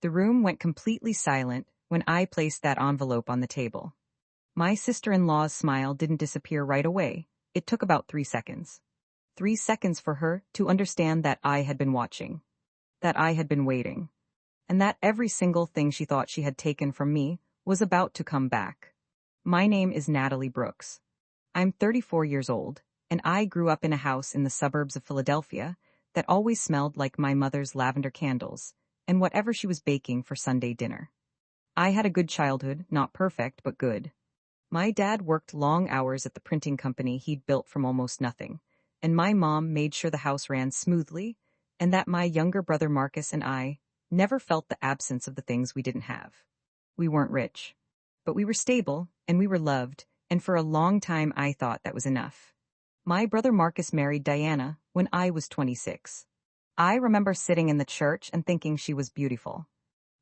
The room went completely silent when I placed that envelope on the table. My sister-in-law's smile didn't disappear right away. It took about 3 seconds. 3 seconds for her to understand that I had been watching, that I had been waiting, and that every single thing she thought she had taken from me was about to come back. My name is Natalie Brooks. I'm 34 years old, and I grew up in a house in the suburbs of Philadelphia that always smelled like my mother's lavender candles and whatever she was baking for Sunday dinner. I had a good childhood, not perfect, but good. My dad worked long hours at the printing company he'd built from almost nothing, and my mom made sure the house ran smoothly and that my younger brother Marcus and I never felt the absence of the things we didn't have. We weren't rich, but we were stable and we were loved, and for a long time I thought that was enough. My brother Marcus married Diana when I was 26. I remember sitting in the church and thinking she was beautiful.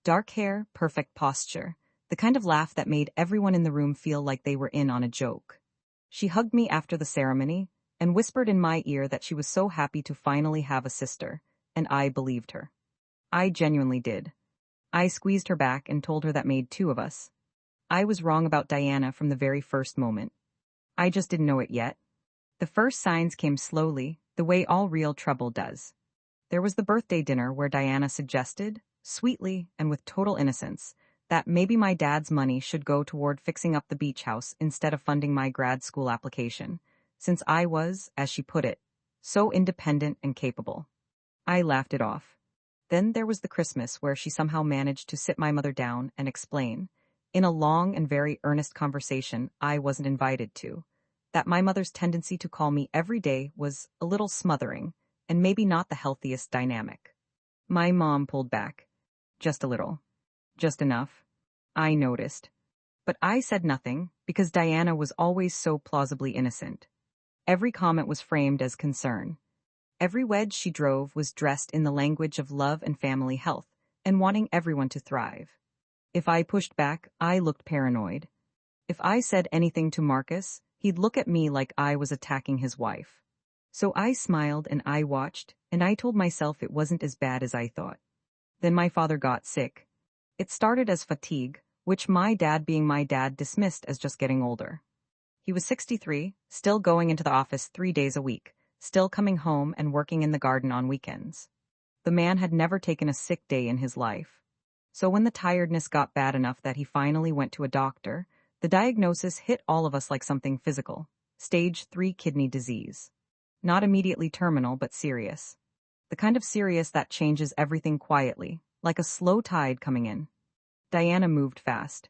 Dark hair, perfect posture, the kind of laugh that made everyone in the room feel like they were in on a joke. She hugged me after the ceremony and whispered in my ear that she was so happy to finally have a sister, and I believed her. I genuinely did. I squeezed her back and told her that made two of us. I was wrong about Diana from the very first moment. I just didn't know it yet. The first signs came slowly, the way all real trouble does. There was the birthday dinner where Diana suggested, sweetly and with total innocence, that maybe my dad's money should go toward fixing up the beach house instead of funding my grad school application, since I was, as she put it, so independent and capable. I laughed it off. Then there was the Christmas where she somehow managed to sit my mother down and explain, in a long and very earnest conversation I wasn't invited to, that my mother's tendency to call me every day was a little smothering, and maybe not the healthiest dynamic. My mom pulled back. Just a little. Just enough. I noticed. But I said nothing, because Diana was always so plausibly innocent. Every comment was framed as concern. Every wedge she drove was dressed in the language of love and family health, and wanting everyone to thrive. If I pushed back, I looked paranoid. If I said anything to Marcus, he'd look at me like I was attacking his wife. So I smiled and I watched, and I told myself it wasn't as bad as I thought. Then my father got sick. It started as fatigue, which my dad being my dad dismissed as just getting older. He was 63, still going into the office 3 days a week, still coming home and working in the garden on weekends. The man had never taken a sick day in his life. So when the tiredness got bad enough that he finally went to a doctor, the diagnosis hit all of us like something physical. Stage 3 kidney disease. Not immediately terminal, but serious. The kind of serious that changes everything quietly, like a slow tide coming in. Diana moved fast.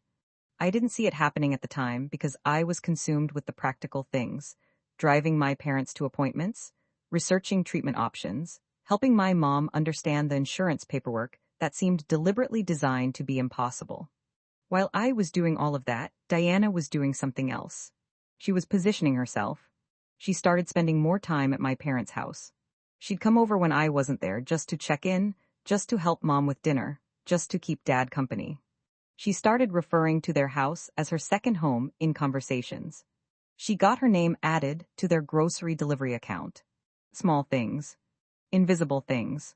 I didn't see it happening at the time because I was consumed with the practical things, driving my parents to appointments, researching treatment options, helping my mom understand the insurance paperwork that seemed deliberately designed to be impossible. While I was doing all of that, Diana was doing something else. She was positioning herself. She started spending more time at my parents' house. She'd come over when I wasn't there just to check in, just to help mom with dinner, just to keep dad company. She started referring to their house as her second home in conversations. She got her name added to their grocery delivery account. Small things. Invisible things.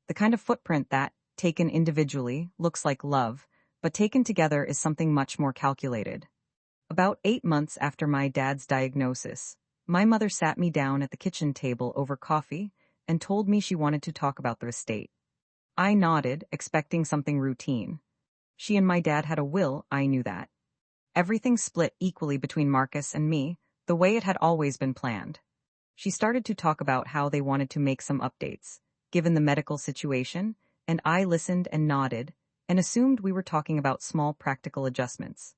The kind of footprint that, taken individually, looks like love, but taken together is something much more calculated. About 8 months after my dad's diagnosis, my mother sat me down at the kitchen table over coffee and told me she wanted to talk about the estate. I nodded, expecting something routine. She and my dad had a will, I knew that. Everything split equally between Marcus and me, the way it had always been planned. She started to talk about how they wanted to make some updates, given the medical situation, and I listened and nodded, and assumed we were talking about small practical adjustments.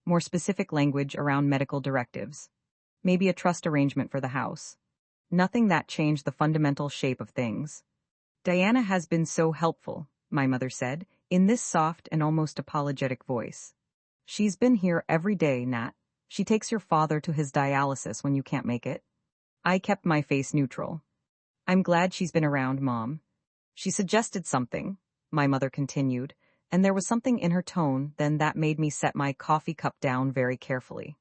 More specific language around medical directives. Maybe a trust arrangement for the house. Nothing that changed the fundamental shape of things. Diana has been so helpful, my mother said, in this soft and almost apologetic voice. She's been here every day, Nat. She takes your father to his dialysis when you can't make it. I kept my face neutral. I'm glad she's been around, Mom. She suggested something, my mother continued, and there was something in her tone then that made me set my coffee cup down very carefully.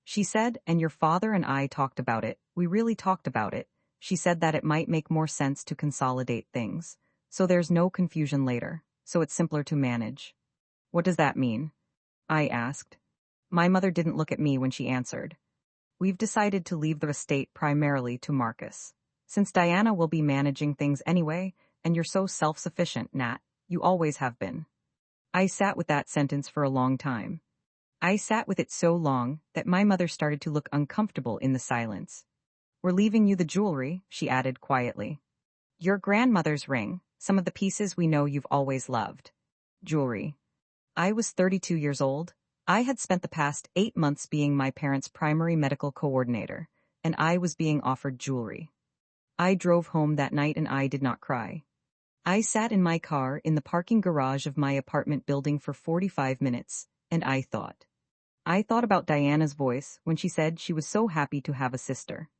She said, and your father and I talked about it, we really talked about it. She said that it might make more sense to consolidate things, so there's no confusion later. so it's simpler to manage. What does that mean? I asked. My mother didn't look at me when she answered. We've decided to leave the estate primarily to Marcus. Since Diana will be managing things anyway, and you're so self-sufficient, Nat, you always have been. I sat with that sentence for a long time. I sat with it so long that my mother started to look uncomfortable in the silence. We're leaving you the jewelry, she added quietly. Your grandmother's ring, some of the pieces we know you've always loved. Jewelry. I was 32 years old. I had spent the past 8 months being my parents' primary medical coordinator, and I was being offered jewelry. I drove home that night and I did not cry. I sat in my car in the parking garage of my apartment building for 45 minutes, and I thought. I thought about Diana's voice when she said she was so happy to have a sister.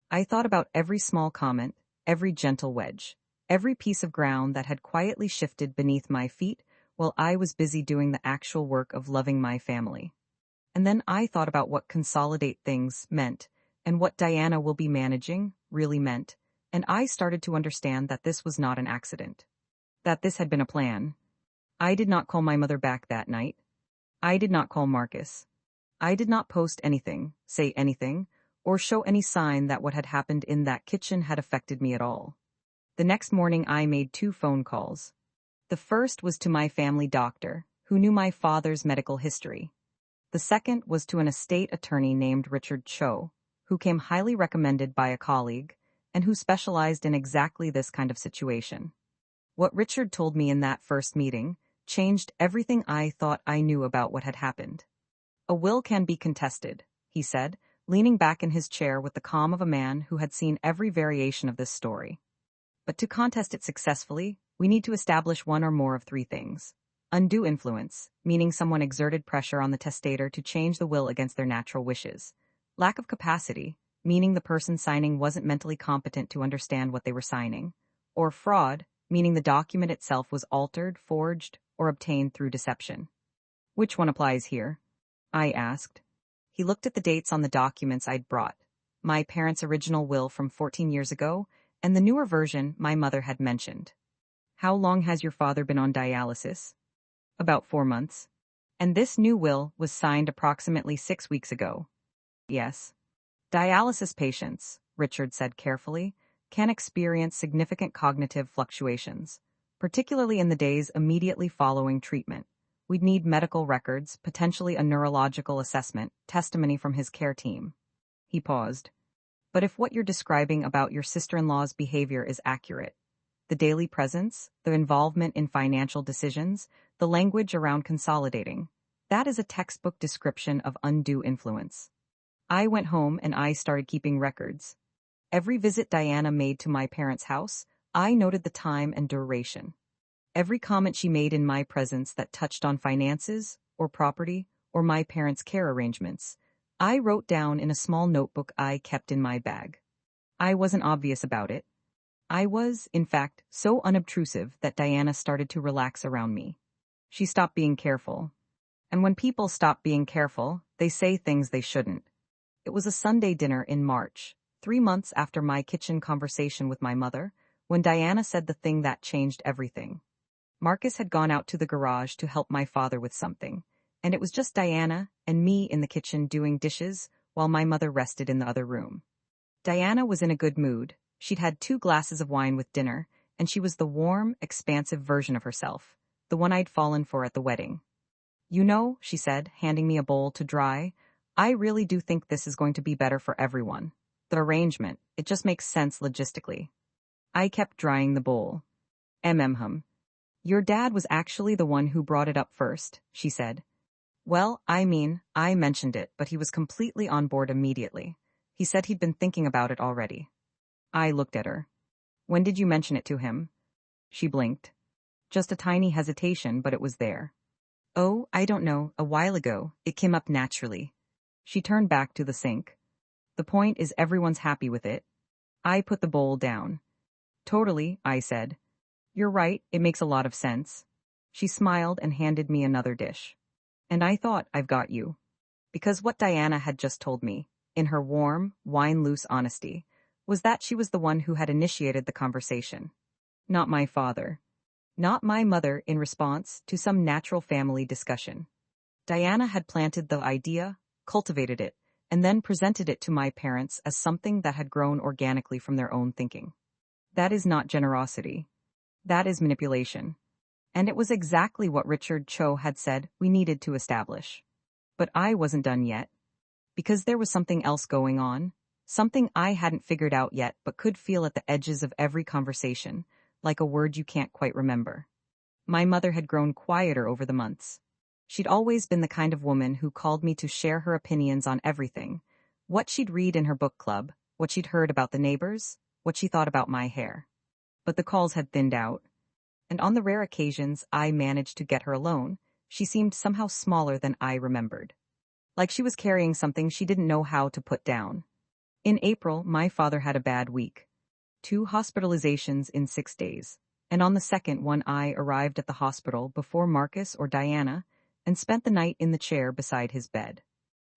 I thought about every small comment, every gentle wedge, every piece of ground that had quietly shifted beneath my feet while I was busy doing the actual work of loving my family. And then I thought about what consolidate things meant, and what Diana will be managing really meant, and I started to understand that this was not an accident. That this had been a plan. I did not call my mother back that night. I did not call Marcus. I did not post anything, say anything, or show any sign that what had happened in that kitchen had affected me at all. The next morning I made 2 phone calls. The first was to my family doctor, who knew my father's medical history. The second was to an estate attorney named Richard Cho, who came highly recommended by a colleague, and who specialized in exactly this kind of situation. What Richard told me in that first meeting changed everything I thought I knew about what had happened. A will can be contested, he said, leaning back in his chair with the calm of a man who had seen every variation of this story. But to contest it successfully, we need to establish one or more of 3 things. Undue influence, meaning someone exerted pressure on the testator to change the will against their natural wishes. Lack of capacity, meaning the person signing wasn't mentally competent to understand what they were signing. Or fraud, meaning the document itself was altered, forged, or obtained through deception. Which one applies here? I asked. He looked at the dates on the documents I'd brought. My parents' original will from 14 years ago, and the newer version my mother had mentioned. How long has your father been on dialysis? About 4 months. And this new will was signed approximately 6 weeks ago. Yes. Dialysis patients, Richard said carefully, can experience significant cognitive fluctuations, particularly in the days immediately following treatment. We'd need medical records, potentially a neurological assessment, testimony from his care team. He paused. But if what you're describing about your sister-in-law's behavior is accurate, the daily presence, the involvement in financial decisions, the language around consolidating, that is a textbook description of undue influence. I went home and I started keeping records. Every visit Diana made to my parents' house, I noted the time and duration. Every comment she made in my presence that touched on finances, or property, or my parents' care arrangements, I wrote down in a small notebook I kept in my bag. I wasn't obvious about it. I was, in fact, so unobtrusive that Diana started to relax around me. She stopped being careful. And when people stop being careful, they say things they shouldn't. It was a Sunday dinner in March, 3 months after my kitchen conversation with my mother, when Diana said the thing that changed everything. Marcus had gone out to the garage to help my father with something, and it was just Diana and me in the kitchen doing dishes while my mother rested in the other room. Diana was in a good mood. She'd had 2 glasses of wine with dinner, and she was the warm, expansive version of herself, the one I'd fallen for at the wedding. You know, she said, handing me a bowl to dry, I really do think this is going to be better for everyone. The arrangement, it just makes sense logistically. I kept drying the bowl. Hum. Your dad was actually the one who brought it up first, she said. Well, I mentioned it, but he was completely on board immediately. He said he'd been thinking about it already. I looked at her. When did you mention it to him? She blinked. Just a tiny hesitation, but it was there. Oh, I don't know, a while ago, it came up naturally. She turned back to the sink. The point is everyone's happy with it. I put the bowl down. Totally, I said. You're right, it makes a lot of sense. She smiled and handed me another dish. And I thought, I've got you. Because what Diana had just told me, in her warm, wine-loose honesty, was that she was the one who had initiated the conversation. Not my father. Not my mother in response to some natural family discussion. Diana had planted the idea, cultivated it, and then presented it to my parents as something that had grown organically from their own thinking. That is not generosity. That is manipulation. And it was exactly what Richard Cho had said we needed to establish. But I wasn't done yet. Because there was something else going on, something I hadn't figured out yet but could feel at the edges of every conversation, like a word you can't quite remember. My mother had grown quieter over the months. She'd always been the kind of woman who called me to share her opinions on everything, what she'd read in her book club, what she'd heard about the neighbors, what she thought about my hair. But the calls had thinned out, and on the rare occasions I managed to get her alone, she seemed somehow smaller than I remembered. Like she was carrying something she didn't know how to put down. In April, my father had a bad week. 2 hospitalizations in 6 days, and on the second one I arrived at the hospital before Marcus or Diana and spent the night in the chair beside his bed.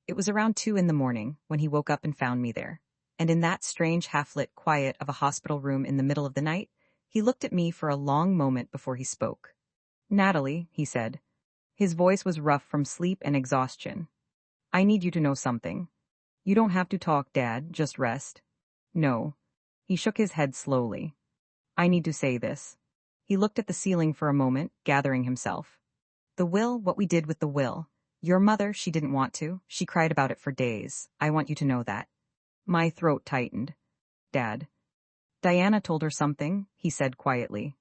It was around 2 in the morning when he woke up and found me there, and in that strange half-lit quiet of a hospital room in the middle of the night, he looked at me for a long moment before he spoke. "Natalie," he said. His voice was rough from sleep and exhaustion. "I need you to know something. You don't have to talk, Dad, just rest." "No." He shook his head slowly. "I need to say this." He looked at the ceiling for a moment, gathering himself. "The will, what we did with the will. Your mother, she didn't want to. She cried about it for days. I want you to know that." My throat tightened. "Dad." "Diana told her something," he said quietly.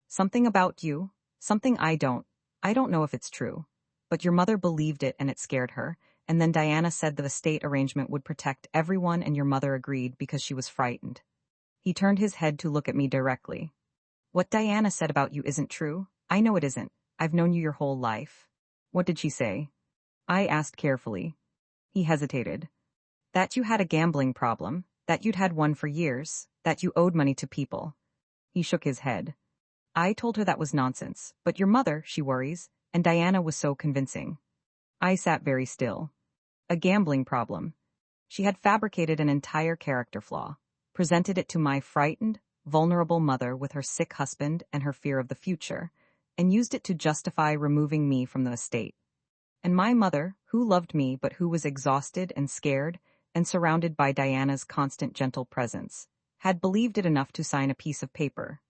"Something about you. Something I don't know if it's true. But your mother believed it and it scared her, and then Diana said the estate arrangement would protect everyone and your mother agreed because she was frightened." He turned his head to look at me directly. "What Diana said about you isn't true. I know it isn't. I've known you your whole life." "What did she say?" I asked carefully. He hesitated. "That you had a gambling problem, that you'd had one for years, that you owed money to people." He shook his head. "I told her that was nonsense, but your mother, she worries, and Diana was so convincing." I sat very still. A gambling problem. She had fabricated an entire character flaw, presented it to my frightened, vulnerable mother with her sick husband and her fear of the future, and used it to justify removing me from the estate. And my mother, who loved me but who was exhausted and scared and surrounded by Diana's constant gentle presence, had believed it enough to sign a piece of paper.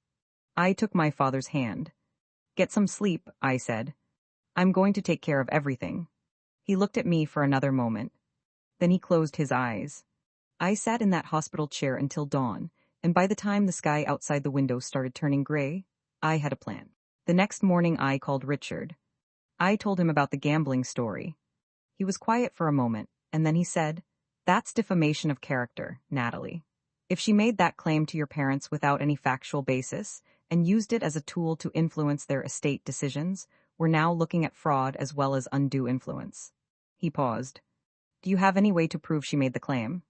I took my father's hand. "Get some sleep," I said. "I'm going to take care of everything." He looked at me for another moment. Then he closed his eyes. I sat in that hospital chair until dawn, and by the time the sky outside the window started turning gray, I had a plan. The next morning I called Richard. I told him about the gambling story. He was quiet for a moment, and then he said, "That's defamation of character, Natalie. If she made that claim to your parents without any factual basis and used it as a tool to influence their estate decisions, we're now looking at fraud as well as undue influence." He paused. "Do you have any way to prove she made the claim?"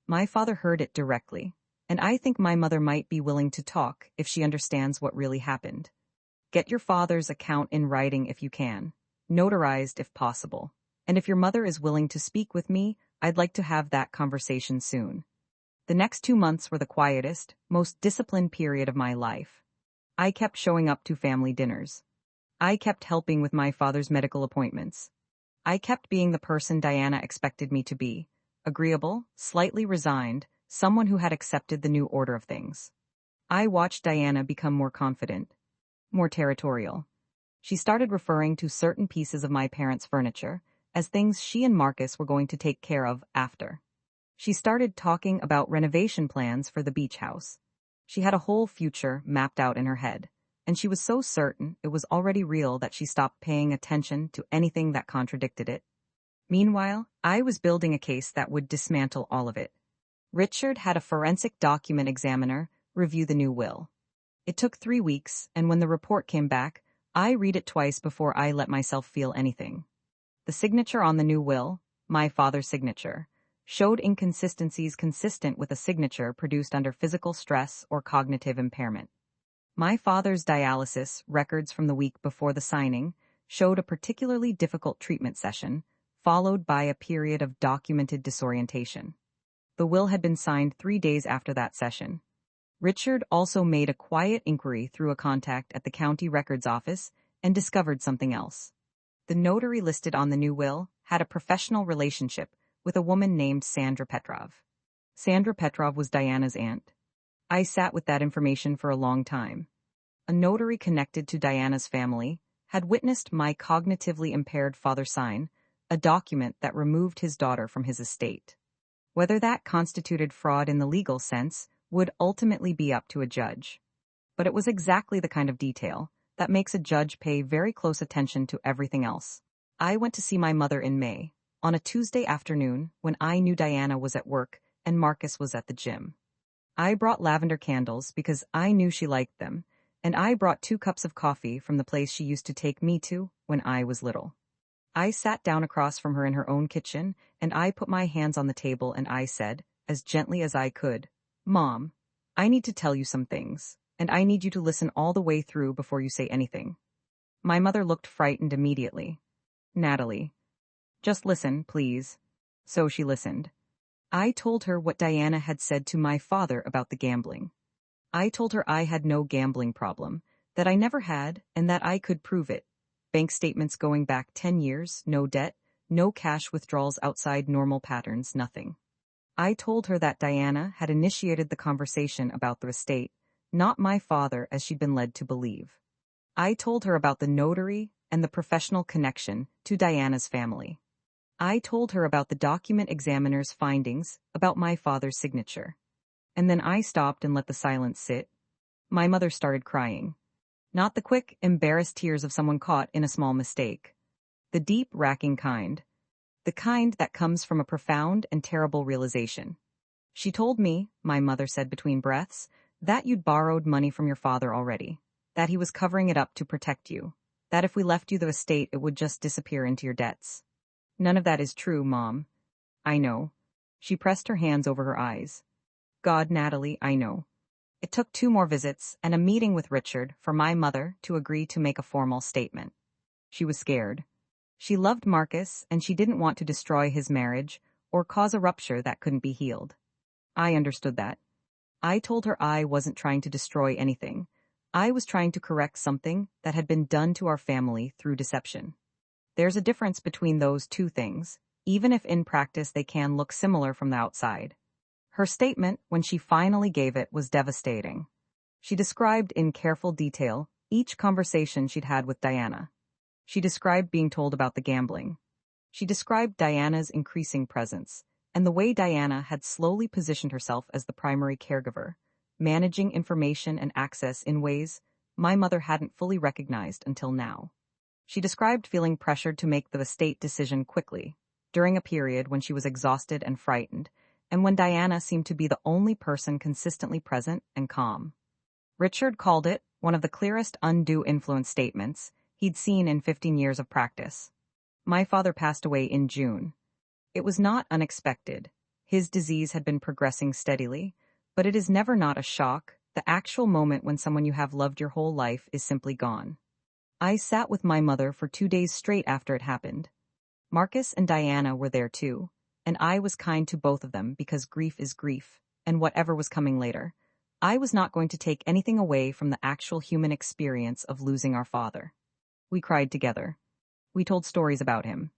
My father heard it directly, and I think my mother might be willing to talk if she understands what really happened. "Get your father's account in writing if you can, notarized if possible. And if your mother is willing to speak with me, I'd like to have that conversation soon." The next 2 months were the quietest, most disciplined period of my life. I kept showing up to family dinners. I kept helping with my father's medical appointments. I kept being the person Diana expected me to be, agreeable, slightly resigned, someone who had accepted the new order of things. I watched Diana become more confident, more territorial. She started referring to certain pieces of my parents' furniture as things she and Marcus were going to take care of after. She started talking about renovation plans for the beach house. She had a whole future mapped out in her head, and she was so certain it was already real that she stopped paying attention to anything that contradicted it. Meanwhile, I was building a case that would dismantle all of it. Richard had a forensic document examiner review the new will. It took 3 weeks, and when the report came back, I read it twice before I let myself feel anything. The signature on the new will, my father's signature, showed inconsistencies consistent with a signature produced under physical stress or cognitive impairment. My father's dialysis records from the week before the signing showed a particularly difficult treatment session, followed by a period of documented disorientation. The will had been signed 3 days after that session. Richard also made a quiet inquiry through a contact at the county records office and discovered something else. The notary listed on the new will had a professional relationship with a woman named Sandra Petrov. Sandra Petrov was Diana's aunt. I sat with that information for a long time. A notary connected to Diana's family had witnessed my cognitively impaired father sign a document that removed his daughter from his estate. Whether that constituted fraud in the legal sense would ultimately be up to a judge. But it was exactly the kind of detail that makes a judge pay very close attention to everything else. I went to see my mother in May, on a Tuesday afternoon when I knew Diana was at work and Marcus was at the gym. I brought lavender candles because I knew she liked them, and I brought 2 cups of coffee from the place she used to take me to when I was little. I sat down across from her in her own kitchen, and I put my hands on the table and I said, as gently as I could, "Mom, I need to tell you some things, and I need you to listen all the way through before you say anything." My mother looked frightened immediately. "Natalie, just listen, please." So she listened. I told her what Diana had said to my father about the gambling. I told her I had no gambling problem, that I never had, and that I could prove it. Bank statements going back 10 years, no debt, no cash withdrawals outside normal patterns, nothing. I told her that Diana had initiated the conversation about the estate, not my father as she'd been led to believe. I told her about the notary and the professional connection to Diana's family. I told her about the document examiner's findings about my father's signature. And then I stopped and let the silence sit. My mother started crying. Not the quick, embarrassed tears of someone caught in a small mistake. The deep, racking kind. The kind that comes from a profound and terrible realization. "She told me," my mother said between breaths, "that you'd borrowed money from your father already. That he was covering it up to protect you. That if we left you the estate, it would just disappear into your debts." "None of that is true, Mom." "I know." She pressed her hands over her eyes. "God, Natalie, I know." It took 2 more visits and a meeting with Richard for my mother to agree to make a formal statement. She was scared. She loved Marcus, and she didn't want to destroy his marriage or cause a rupture that couldn't be healed. I understood that. I told her I wasn't trying to destroy anything. I was trying to correct something that had been done to our family through deception. There's a difference between those 2 things, even if in practice they can look similar from the outside. Her statement, when she finally gave it, was devastating. She described in careful detail each conversation she'd had with Diana. She described being told about the gambling. She described Diana's increasing presence, and the way Diana had slowly positioned herself as the primary caregiver, managing information and access in ways my mother hadn't fully recognized until now. She described feeling pressured to make the estate decision quickly, during a period when she was exhausted and frightened, and when Diana seemed to be the only person consistently present and calm. Richard called it one of the clearest undue influence statements he'd seen in 15 years of practice. My father passed away in June. It was not unexpected. His disease had been progressing steadily, but it is never not a shock, the actual moment when someone you have loved your whole life is simply gone. I sat with my mother for 2 days straight after it happened. Marcus and Diana were there too, and I was kind to both of them because grief is grief, and whatever was coming later, I was not going to take anything away from the actual human experience of losing our father. We cried together. We told stories about him.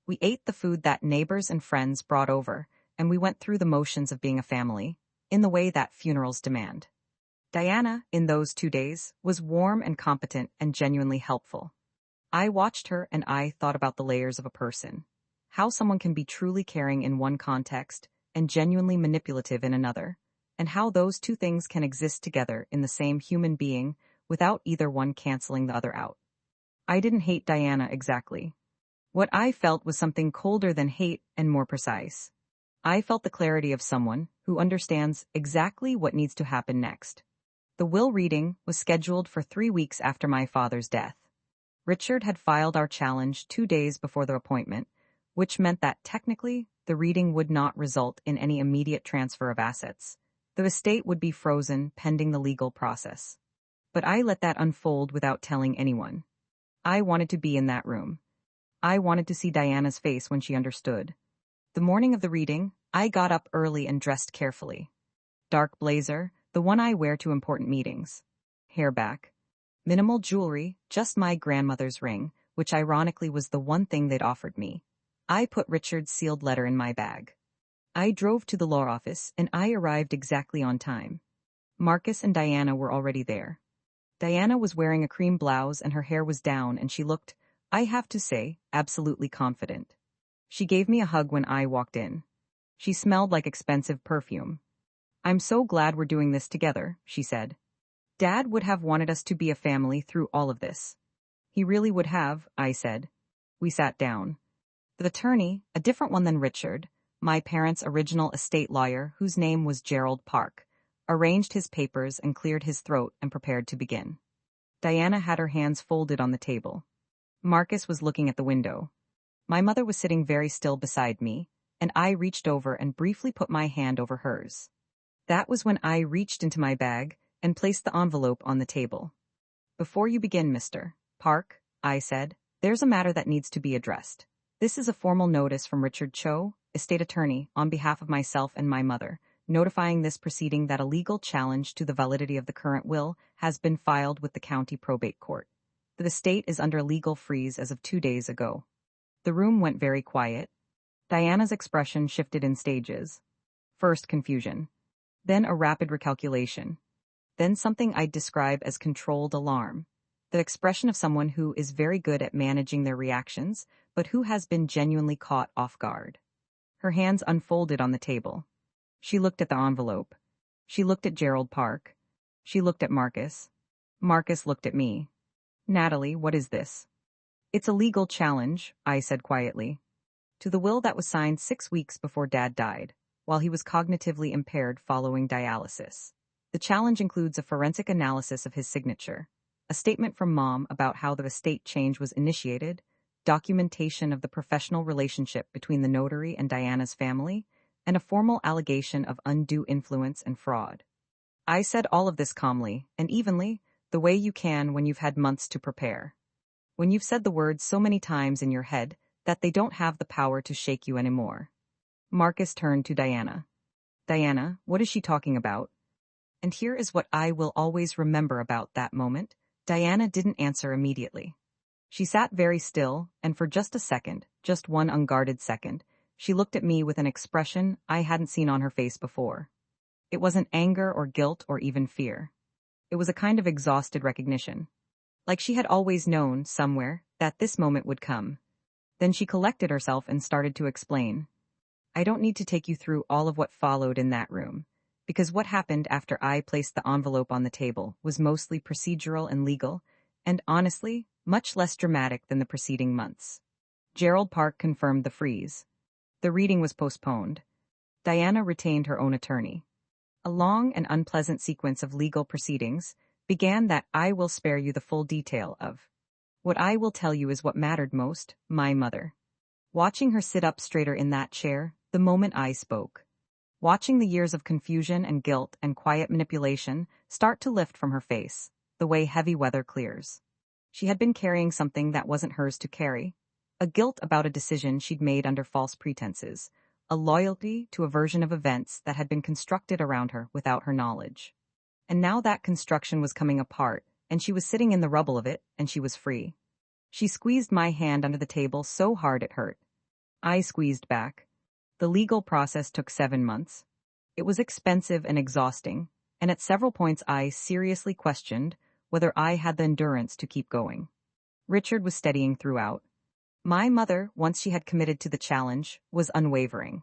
We ate the food that neighbors and friends brought over, and we went through the motions of being a family, in the way that funerals demand. Diana, in those 2 days, was warm and competent and genuinely helpful. I watched her and I thought about the layers of a person. How someone can be truly caring in one context and genuinely manipulative in another, and how those 2 things can exist together in the same human being without either one canceling the other out. I didn't hate Diana exactly. What I felt was something colder than hate and more precise. I felt the clarity of someone who understands exactly what needs to happen next. The will reading was scheduled for 3 weeks after my father's death. Richard had filed our challenge 2 days before the appointment, which meant that technically the reading would not result in any immediate transfer of assets. The estate would be frozen pending the legal process. But I let that unfold without telling anyone. I wanted to be in that room. I wanted to see Diana's face when she understood. The morning of the reading, I got up early and dressed carefully. Dark blazer, The one I wear to important meetings. Hair back. Minimal jewelry, just my grandmother's ring, which ironically was the one thing they'd offered me. I put Richard's sealed letter in my bag. I drove to the law office, and I arrived exactly on time. Marcus and Diana were already there. Diana was wearing a cream blouse and her hair was down, and she looked, I have to say, absolutely confident. She gave me a hug when I walked in. She smelled like expensive perfume. I'm so glad we're doing this together, she said. Dad would have wanted us to be a family through all of this. He really would have, I said. We sat down. The attorney, a different one than Richard, my parents' original estate lawyer, whose name was Gerald Park, arranged his papers and cleared his throat and prepared to begin. Diana had her hands folded on the table. Marcus was looking at the window. My mother was sitting very still beside me, and I reached over and briefly put my hand over hers. That was when I reached into my bag and placed the envelope on the table. Before you begin, Mr. Park, I said, there's a matter that needs to be addressed. This is a formal notice from Richard Cho, estate attorney, on behalf of myself and my mother, notifying this proceeding that a legal challenge to the validity of the current will has been filed with the county probate court. The estate is under legal freeze as of 2 days ago. The room went very quiet. Diana's expression shifted in stages. First confusion. Then a rapid recalculation. Then something I'd describe as controlled alarm. The expression of someone who is very good at managing their reactions, but who has been genuinely caught off guard. Her hands unfolded on the table. She looked at the envelope. She looked at Gerald Park. She looked at Marcus. Marcus looked at me. Natalie, what is this? It's a legal challenge, I said quietly, to the will that was signed 6 weeks before Dad died, while he was cognitively impaired following dialysis. The challenge includes a forensic analysis of his signature, a statement from Mom about how the estate change was initiated, documentation of the professional relationship between the notary and Diana's family, and a formal allegation of undue influence and fraud. I said all of this calmly and evenly, the way you can when you've had months to prepare. When you've said the words so many times in your head that they don't have the power to shake you anymore. Marcus turned to Diana. Diana, what is she talking about? And here is what I will always remember about that moment. Diana didn't answer immediately. She sat very still, and for just a second, just one unguarded second, she looked at me with an expression I hadn't seen on her face before. It wasn't anger or guilt or even fear. It was a kind of exhausted recognition. Like she had always known, somewhere, that this moment would come. Then she collected herself and started to explain. I don't need to take you through all of what followed in that room, because what happened after I placed the envelope on the table was mostly procedural and legal, and honestly, much less dramatic than the preceding months. Gerald Park confirmed the freeze. The reading was postponed. Diana retained her own attorney. A long and unpleasant sequence of legal proceedings began that I will spare you the full detail of. What I will tell you is what mattered most, my mother. Watching her sit up straighter in that chair, the moment I spoke. Watching the years of confusion and guilt and quiet manipulation start to lift from her face, the way heavy weather clears. She had been carrying something that wasn't hers to carry, a guilt about a decision she'd made under false pretenses, a loyalty to a version of events that had been constructed around her without her knowledge. And now that construction was coming apart, and she was sitting in the rubble of it, and she was free. She squeezed my hand under the table so hard it hurt. I squeezed back. The legal process took 7 months. It was expensive and exhausting, and at several points I seriously questioned whether I had the endurance to keep going. Richard was steadying throughout. My mother, once she had committed to the challenge, was unwavering.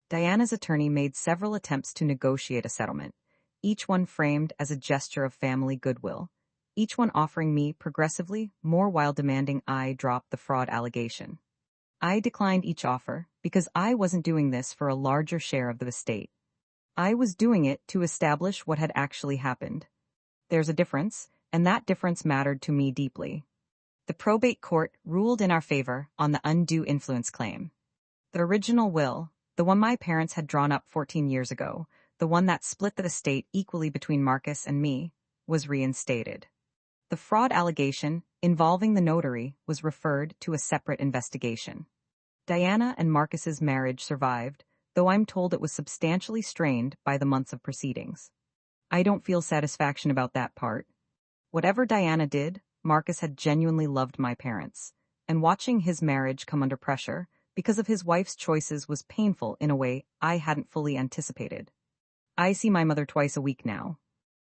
Diana's attorney made several attempts to negotiate a settlement, each one framed as a gesture of family goodwill, each one offering me progressively more while demanding I drop the fraud allegation. I declined each offer because I wasn't doing this for a larger share of the estate. I was doing it to establish what had actually happened. There's a difference, and that difference mattered to me deeply. The probate court ruled in our favor on the undue influence claim. The original will, the one my parents had drawn up 14 years ago, the one that split the estate equally between Marcus and me, was reinstated. The fraud allegation, involving the notary, was referred to a separate investigation. Diana and Marcus's marriage survived, though I'm told it was substantially strained by the months of proceedings. I don't feel satisfaction about that part. Whatever Diana did, Marcus had genuinely loved my parents, and watching his marriage come under pressure because of his wife's choices was painful in a way I hadn't fully anticipated. I see my mother twice a week now.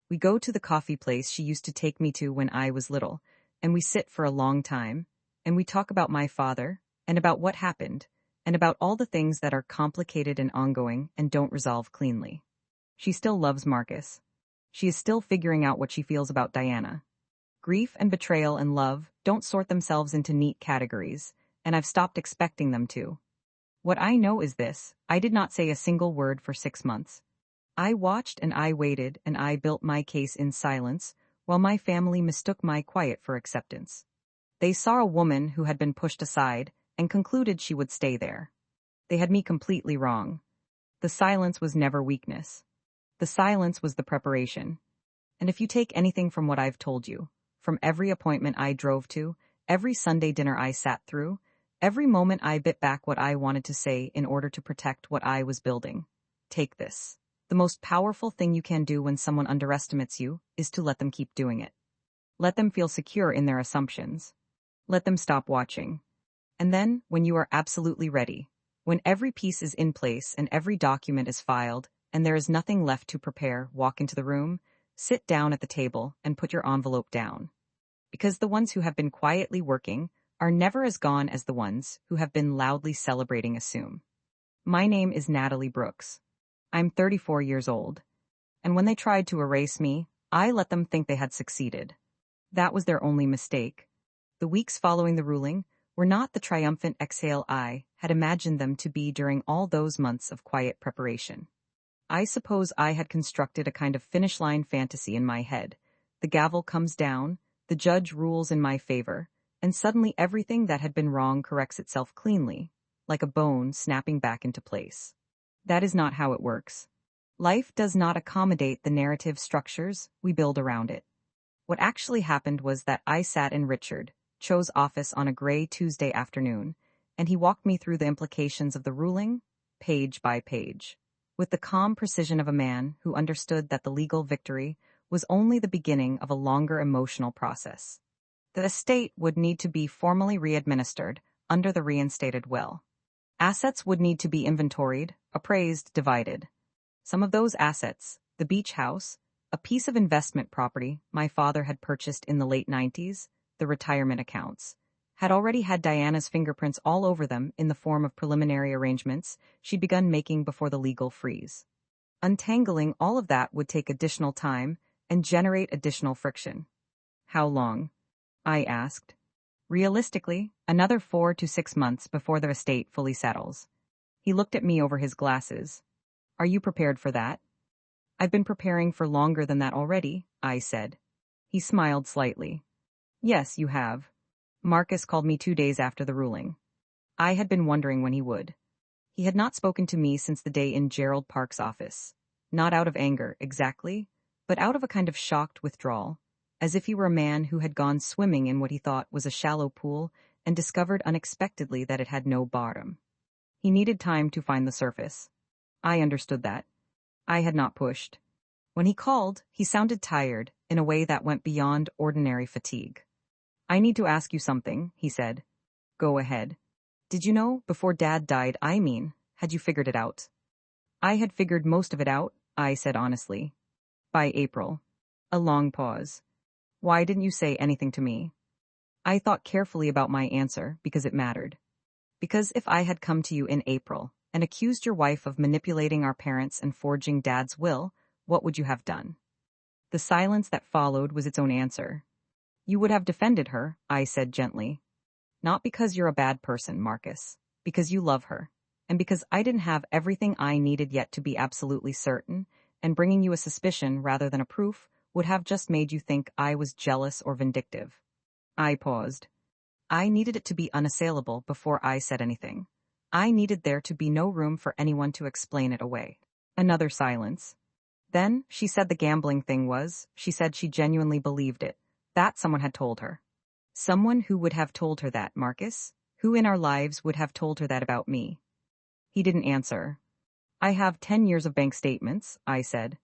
We go to the coffee place she used to take me to when I was little, and we sit for a long time, and we talk about my father, and about what happened, and about all the things that are complicated and ongoing and don't resolve cleanly. She still loves Marcus. She is still figuring out what she feels about Diana. Grief and betrayal and love don't sort themselves into neat categories, and I've stopped expecting them to. What I know is this: I did not say a single word for 6 months. I watched and I waited and I built my case in silence, while my family mistook my quiet for acceptance. They saw a woman who had been pushed aside and concluded she would stay there. They had me completely wrong. The silence was never weakness. The silence was the preparation. And if you take anything from what I've told you, from every appointment I drove to, every Sunday dinner I sat through, every moment I bit back what I wanted to say in order to protect what I was building, take this. The most powerful thing you can do when someone underestimates you is to let them keep doing it. Let them feel secure in their assumptions. Let them stop watching. And then, when you are absolutely ready, when every piece is in place and every document is filed, and there is nothing left to prepare, walk into the room, sit down at the table, and put your envelope down. Because the ones who have been quietly working are never as gone as the ones who have been loudly celebrating assume. My name is Natalie Brooks. I'm 34 years old. And when they tried to erase me, I let them think they had succeeded. That was their only mistake. The weeks following the ruling were not the triumphant exhale I had imagined them to be during all those months of quiet preparation. I suppose I had constructed a kind of finish line fantasy in my head. The gavel comes down, the judge rules in my favor, and suddenly everything that had been wrong corrects itself cleanly, like a bone snapping back into place. That is not how it works. Life does not accommodate the narrative structures we build around it. What actually happened was that I sat in Richard Cho's office on a gray Tuesday afternoon, and he walked me through the implications of the ruling, page by page, with the calm precision of a man who understood that the legal victory was only the beginning of a longer emotional process. The estate would need to be formally re-administered under the reinstated will. Assets would need to be inventoried, appraised, divided. Some of those assets, the beach house, a piece of investment property my father had purchased in the late 90s, the retirement accounts, had already had Diana's fingerprints all over them in the form of preliminary arrangements she'd begun making before the legal freeze. Untangling all of that would take additional time and generate additional friction. How long? I asked. Realistically, another 4 to 6 months before the estate fully settles. He looked at me over his glasses. Are you prepared for that? I've been preparing for longer than that already, I said. He smiled slightly. Yes, you have. Marcus called me 2 days after the ruling. I had been wondering when he would. He had not spoken to me since the day in Gerald Park's office. Not out of anger, exactly, but out of a kind of shocked withdrawal, as if he were a man who had gone swimming in what he thought was a shallow pool and discovered unexpectedly that it had no bottom. He needed time to find the surface. I understood that. I had not pushed. When he called, he sounded tired in a way that went beyond ordinary fatigue. I need to ask you something, he said. Go ahead. Did you know, before Dad died, had you figured it out? I had figured most of it out, I said honestly. By April. A long pause. Why didn't you say anything to me? I thought carefully about my answer because it mattered. Because if I had come to you in April and accused your wife of manipulating our parents and forging Dad's will, what would you have done? The silence that followed was its own answer. You would have defended her, I said gently. Not because you're a bad person, Marcus. Because you love her. And because I didn't have everything I needed yet to be absolutely certain, and bringing you a suspicion rather than a proof would have just made you think I was jealous or vindictive. I paused. I needed it to be unassailable before I said anything. I needed there to be no room for anyone to explain it away. Another silence. Then, she said the gambling thing was, she said she genuinely believed it. That someone had told her. Someone who would have told her that, Marcus? Who in our lives would have told her that about me? He didn't answer. I have 10 years of bank statements, I said.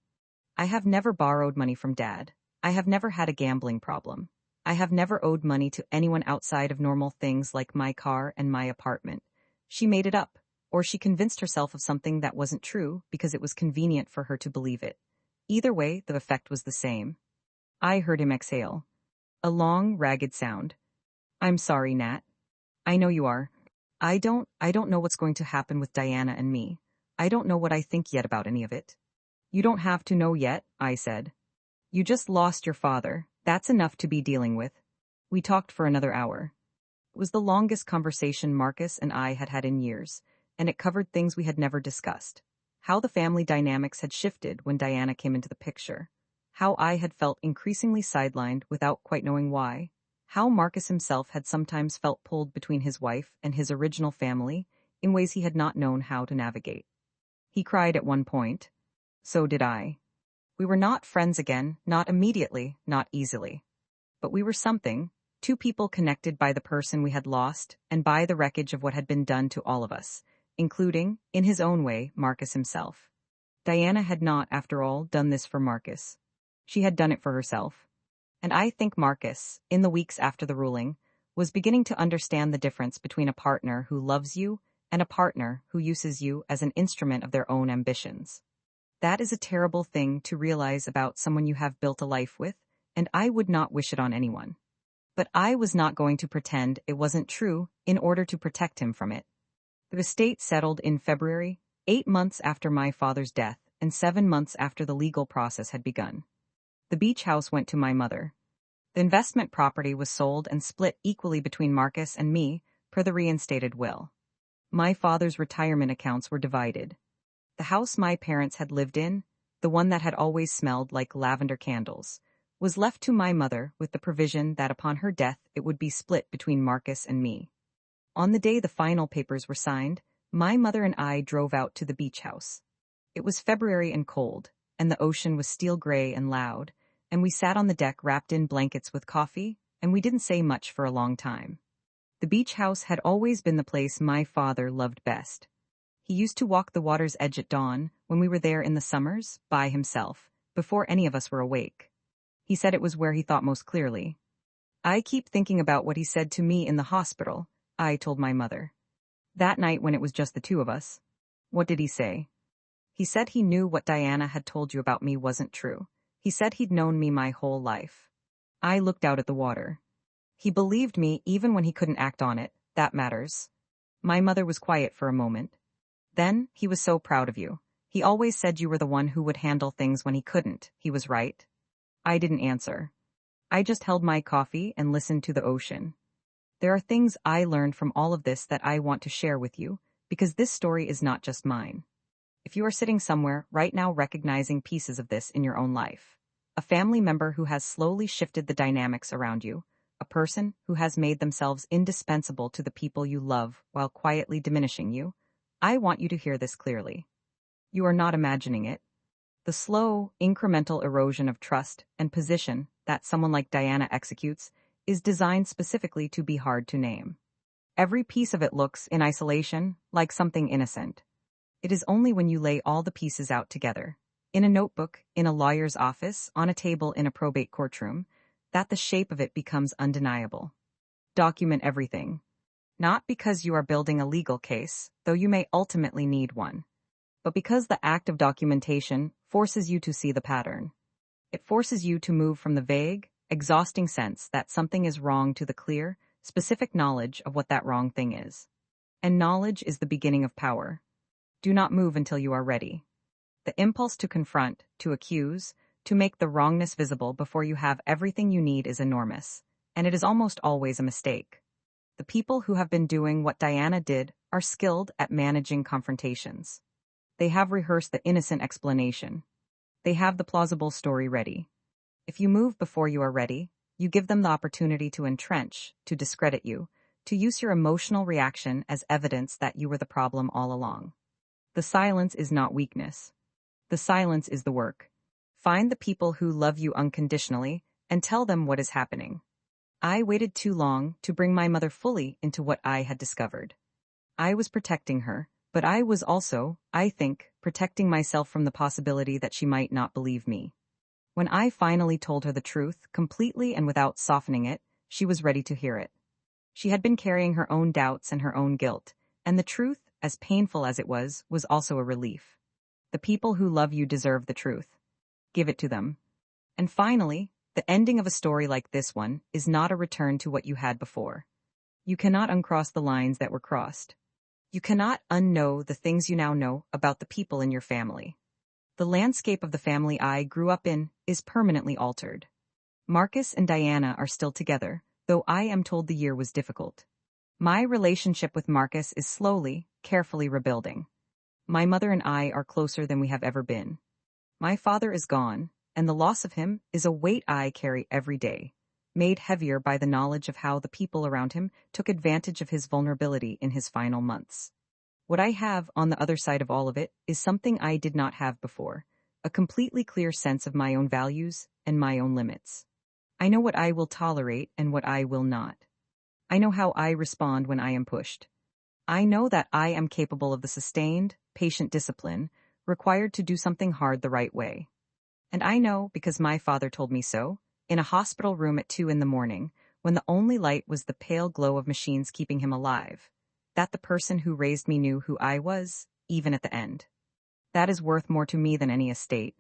I have never borrowed money from Dad. I have never had a gambling problem. I have never owed money to anyone outside of normal things like my car and my apartment. She made it up, or she convinced herself of something that wasn't true because it was convenient for her to believe it. Either way, the effect was the same. I heard him exhale. A long, ragged sound. I'm sorry, Nat. I know you are. I don't know what's going to happen with Diana and me. I don't know what I think yet about any of it. You don't have to know yet, I said. You just lost your father. That's enough to be dealing with. We talked for another hour. It was the longest conversation Marcus and I had had in years, and it covered things we had never discussed. How the family dynamics had shifted when Diana came into the picture. How I had felt increasingly sidelined without quite knowing why. How Marcus himself had sometimes felt pulled between his wife and his original family in ways he had not known how to navigate. He cried at one point. So did I. We were not friends again, not immediately, not easily. But we were something, two people connected by the person we had lost and by the wreckage of what had been done to all of us, including, in his own way, Marcus himself. Diana had not, after all, done this for Marcus. She had done it for herself. And I think Marcus, in the weeks after the ruling, was beginning to understand the difference between a partner who loves you and a partner who uses you as an instrument of their own ambitions. That is a terrible thing to realize about someone you have built a life with, and I would not wish it on anyone. But I was not going to pretend it wasn't true in order to protect him from it. The estate settled in February, 8 months after my father's death and 7 months after the legal process had begun. The beach house went to my mother. The investment property was sold and split equally between Marcus and me, per the reinstated will. My father's retirement accounts were divided. The house my parents had lived in, the one that had always smelled like lavender candles, was left to my mother with the provision that upon her death it would be split between Marcus and me. On the day the final papers were signed, my mother and I drove out to the beach house. It was February and cold, and the ocean was steel gray and loud, and we sat on the deck wrapped in blankets with coffee, and we didn't say much for a long time. The beach house had always been the place my father loved best. He used to walk the water's edge at dawn, when we were there in the summers, by himself, before any of us were awake. He said it was where he thought most clearly. I keep thinking about what he said to me in the hospital, I told my mother. That night when it was just the two of us. What did he say? He said he knew what Diana had told you about me wasn't true. He said he'd known me my whole life. I looked out at the water. He believed me even when he couldn't act on it. That matters. My mother was quiet for a moment. Then, he was so proud of you. He always said you were the one who would handle things when he couldn't. He was right. I didn't answer. I just held my coffee and listened to the ocean. There are things I learned from all of this that I want to share with you, because this story is not just mine. If you are sitting somewhere right now recognizing pieces of this in your own life, a family member who has slowly shifted the dynamics around you, a person who has made themselves indispensable to the people you love while quietly diminishing you, I want you to hear this clearly. You are not imagining it. The slow, incremental erosion of trust and position that someone like Diana executes is designed specifically to be hard to name. Every piece of it looks, in isolation, like something innocent. It is only when you lay all the pieces out together, in a notebook, in a lawyer's office, on a table in a probate courtroom, that the shape of it becomes undeniable. Document everything. Not because you are building a legal case, though you may ultimately need one, but because the act of documentation forces you to see the pattern. It forces you to move from the vague, exhausting sense that something is wrong to the clear, specific knowledge of what that wrong thing is. And knowledge is the beginning of power. Do not move until you are ready. The impulse to confront, to accuse, to make the wrongness visible before you have everything you need is enormous, and it is almost always a mistake. The people who have been doing what Diana did are skilled at managing confrontations. They have rehearsed the innocent explanation. They have the plausible story ready. If you move before you are ready, you give them the opportunity to entrench, to discredit you, to use your emotional reaction as evidence that you were the problem all along. The silence is not weakness. The silence is the work. Find the people who love you unconditionally and tell them what is happening. I waited too long to bring my mother fully into what I had discovered. I was protecting her, But I was also, I think, protecting myself from the possibility that she might not believe me. When I finally told her the truth, completely and without softening it, she was ready to hear it. She had been carrying her own doubts and her own guilt, and the truth, as painful as it was also a relief. The people who love you deserve the truth. Give it to them. And finally, the ending of a story like this one is not a return to what you had before. You cannot uncross the lines that were crossed. You cannot unknow the things you now know about the people in your family. The landscape of the family I grew up in is permanently altered. Marcus and Diana are still together, though I am told the year was difficult. My relationship with Marcus is slowly, carefully rebuilding. My mother and I are closer than we have ever been. My father is gone, and the loss of him is a weight I carry every day, made heavier by the knowledge of how the people around him took advantage of his vulnerability in his final months. What I have on the other side of all of it is something I did not have before, a completely clear sense of my own values and my own limits. I know what I will tolerate and what I will not. I know how I respond when I am pushed. I know that I am capable of the sustained, patient discipline required to do something hard the right way. And I know, because my father told me so, in a hospital room at 2 a.m, when the only light was the pale glow of machines keeping him alive, that the person who raised me knew who I was, even at the end. That is worth more to me than any estate.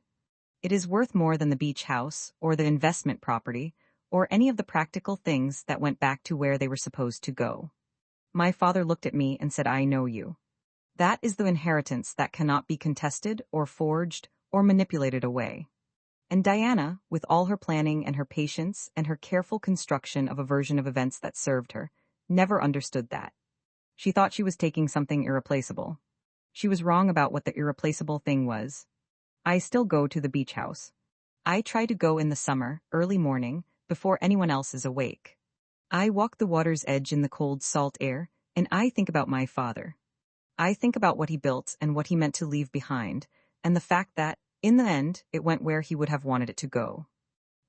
It is worth more than the beach house, or the investment property, or any of the practical things that went back to where they were supposed to go. My father looked at me and said, "I know you." That is the inheritance that cannot be contested or forged or manipulated away. And Diana, with all her planning and her patience and her careful construction of a version of events that served her, never understood that. She thought she was taking something irreplaceable. She was wrong about what the irreplaceable thing was. I still go to the beach house. I try to go in the summer, early morning, before anyone else is awake. I walk the water's edge in the cold, salt air, and I think about my father. I think about what he built and what he meant to leave behind, and the fact that, in the end, it went where he would have wanted it to go.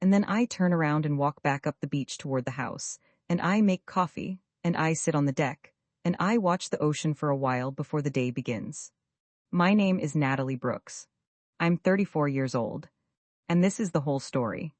And then I turn around and walk back up the beach toward the house, and I make coffee, and I sit on the deck, and I watch the ocean for a while before the day begins. My name is Natalie Brooks. I'm 34 years old. And this is the whole story.